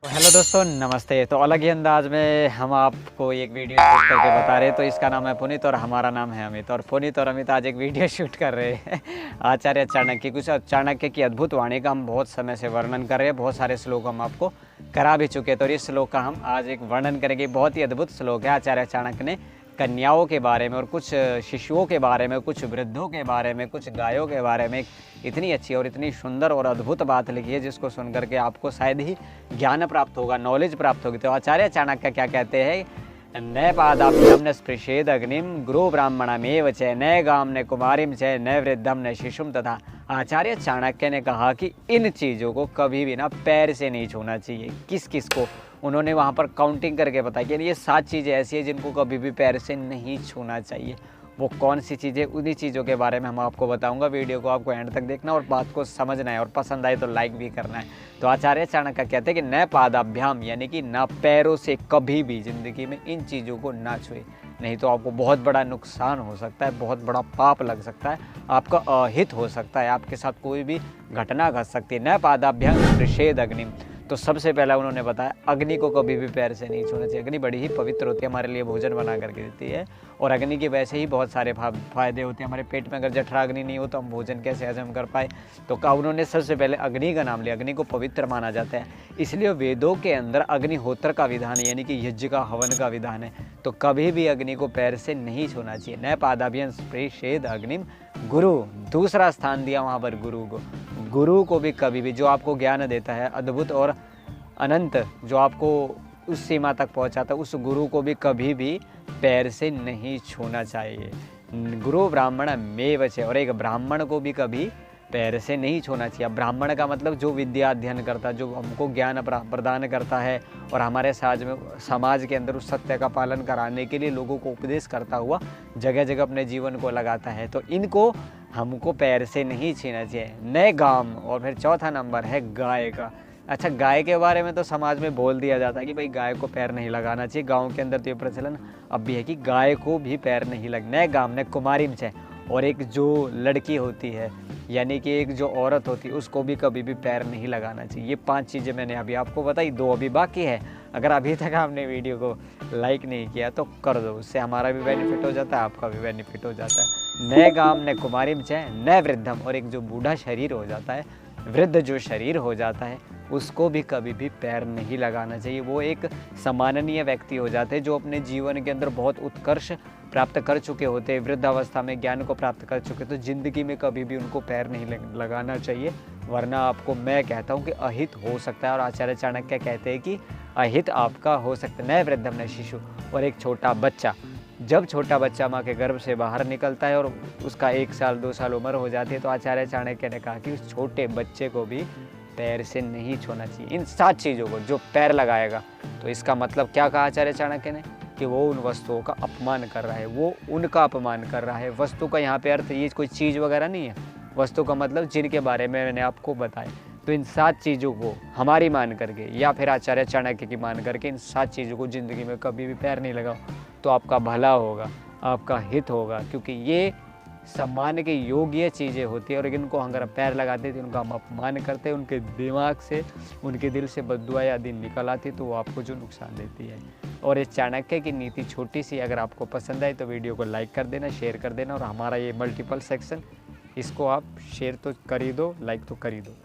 Hello दोस्तों, नमस्ते। तो अलग ही अंदाज में हम आपको एक वीडियो शूट करके बता रहे हैं। तो इसका नाम है पुनीत और हमारा नाम है अमित। और पुनीत और अमित आज एक वीडियो शूट कर रहे हैं आचार्य चाणक्य। कुछ चाणक्य की अद्भुत वाणी का हम बहुत समय से वर्णन कर रहे हैं। बहुत सारे श्लोक हम आपको करा भी चुके हैं। तो इस श्लोक का हम आज एक वर्णन करेंगे। बहुत ही अद्भुत श्लोक है। आचार्य चाणक्य ने कन्याओं के बारे में और कुछ शिशुओं के बारे में, कुछ वृद्धों के बारे में, कुछ गायों के बारे में इतनी अच्छी और इतनी सुंदर और अद्भुत बात लिखी है, जिसको सुन करके आपको शायद ही ज्ञान प्राप्त होगा, नॉलेज प्राप्त होगी। तो आचार्य चाणक्य क्या कहते हैं, न पादाभ्याम न स्पृशेद अग्निम गुरु ब्राह्मणमेव च न गाम न कुमारीम च न वृद्धम न शिशुम तथा। आचार्य चाणक्य ने कहा कि इन चीज़ों को कभी भी ना पैर से नहीं छूना चाहिए। किस किस को उन्होंने वहाँ पर काउंटिंग करके बताया कि ये 7 चीज़ें ऐसी हैं जिनको कभी भी पैर से नहीं छूना चाहिए। वो कौन सी चीज़ें, उन्हीं चीज़ों के बारे में हम आपको बताऊंगा। वीडियो को आपको एंड तक देखना और बात को समझना है, और पसंद आए तो लाइक भी करना है। तो आचार्य चाणक्य कहते हैं कि न पादाभ्याम, यानी कि ना पैरों से कभी भी ज़िंदगी में इन चीज़ों को ना छुए, नहीं तो आपको बहुत बड़ा नुकसान हो सकता है, बहुत बड़ा पाप लग सकता है, आपका अहित हो सकता है, आपके साथ कोई भी घटना घट सकती है। न पादाभ्याम स्पृशेद अग्निम। तो सबसे पहला उन्होंने बताया अग्नि को कभी भी पैर से नहीं छूना चाहिए। अग्नि बड़ी ही पवित्र होती है, हमारे लिए भोजन बना करके देती है, और अग्नि के वैसे ही बहुत सारे फायदे होते हैं। हमारे पेट में अगर जठरा अग्नि नहीं हो तो हम भोजन कैसे हजम कर पाए। तो उन्होंने सबसे पहले अग्नि का नाम लिया। अग्नि को पवित्र माना जाता है, इसलिए वेदों के अंदर अग्निहोत्र का विधान है, यानी कि यज्ञ का, हवन का विधान है। तो कभी भी अग्नि को पैर से नहीं छूना चाहिए। न पादाभ्याम स्पृशेद अग्निम गुरु, दूसरा स्थान दिया वहाँ पर गुरु को। गुरु को भी कभी भी, जो आपको ज्ञान देता है अद्भुत और अनंत, जो आपको उस सीमा तक पहुंचाता है, उस गुरु को भी कभी भी पैर से नहीं छूना चाहिए। गुरु ब्राह्मण मेव च, और एक ब्राह्मण को भी कभी पैर से नहीं छूना चाहिए। ब्राह्मण का मतलब जो विद्या अध्ययन करता है, जो हमको ज्ञान प्रदान करता है और हमारे समाज के अंदर उस सत्य का पालन कराने के लिए लोगों को उपदेश करता हुआ जगह जगह अपने जीवन को लगाता है। तो इनको हमको पैर से नहीं छीना चाहिए। नए गाम, और फिर चौथा नंबर है गाय का। अच्छा, गाय के बारे में तो समाज में बोल दिया जाता है कि भाई गाय को पैर नहीं लगाना चाहिए। गाँव के अंदर तो ये प्रचलन अब भी है कि गाय को भी पैर नहीं लगना है। गाम ने कुमारी में, और एक जो लड़की होती है, यानी कि एक जो औरत होती है, उसको भी कभी भी पैर नहीं लगाना चाहिए। ये 5 चीज़ें मैंने अभी आपको बताई, 2 अभी बाकी है। अगर अभी तक आपने वीडियो को लाइक नहीं किया तो कर दो, उससे हमारा भी बेनिफिट हो जाता है, आपका भी बेनिफिट हो जाता है। नए गाम ने कुमारी में न वृद्धम, और एक जो बूढ़ा शरीर हो जाता है, वृद्ध जो शरीर हो जाता है, उसको भी कभी भी पैर नहीं लगाना चाहिए। वो एक सम्माननीय व्यक्ति हो जाते हैं जो अपने जीवन के अंदर बहुत उत्कर्ष प्राप्त कर चुके होते हैं, वृद्धावस्था में ज्ञान को प्राप्त कर चुके। तो ज़िंदगी में कभी भी उनको पैर नहीं लगाना चाहिए, वरना आपको मैं कहता हूँ कि अहित हो सकता है। और आचार्य चाणक्य कहते हैं कि अहित आपका हो सकता है। न वृद्धम न शिशु, और एक छोटा बच्चा, जब छोटा बच्चा माँ के गर्भ से बाहर निकलता है और उसका 1 साल 2 साल उम्र हो जाती है, तो आचार्य चाणक्य ने कहा कि उस छोटे बच्चे को भी पैर से नहीं छूना चाहिए। इन 7 चीज़ों को जो पैर लगाएगा, तो इसका मतलब क्या कहा आचार्य चाणक्य ने, कि वो उन वस्तुओं का अपमान कर रहा है, वो उनका अपमान कर रहा है। वस्तु का यहाँ पे अर्थ ये कोई चीज़ वगैरह नहीं है। वस्तु का मतलब जिनके बारे में मैंने आपको बताया। तो इन 7 चीज़ों को हमारी मान करके या फिर आचार्य चाणक्य की मान करके इन 7 चीज़ों को ज़िंदगी में कभी भी पैर नहीं लगाओ, तो आपका भला होगा, आपका हित होगा। क्योंकि ये सम्मान के योग्य चीज़ें होती है, और इनको अगर पैर लगाते थे, उनका हम अपमान करते, उनके दिमाग से, उनके दिल से बद्दुआएं आदि निकल आती, तो वो आपको जो नुकसान देती है। और इस चाणक्य की नीति छोटी सी, अगर आपको पसंद आए तो वीडियो को लाइक कर देना, शेयर कर देना, और हमारा ये मल्टीपल सेक्शन, इसको आप शेयर तो कर ही दो, लाइक तो कर ही दो।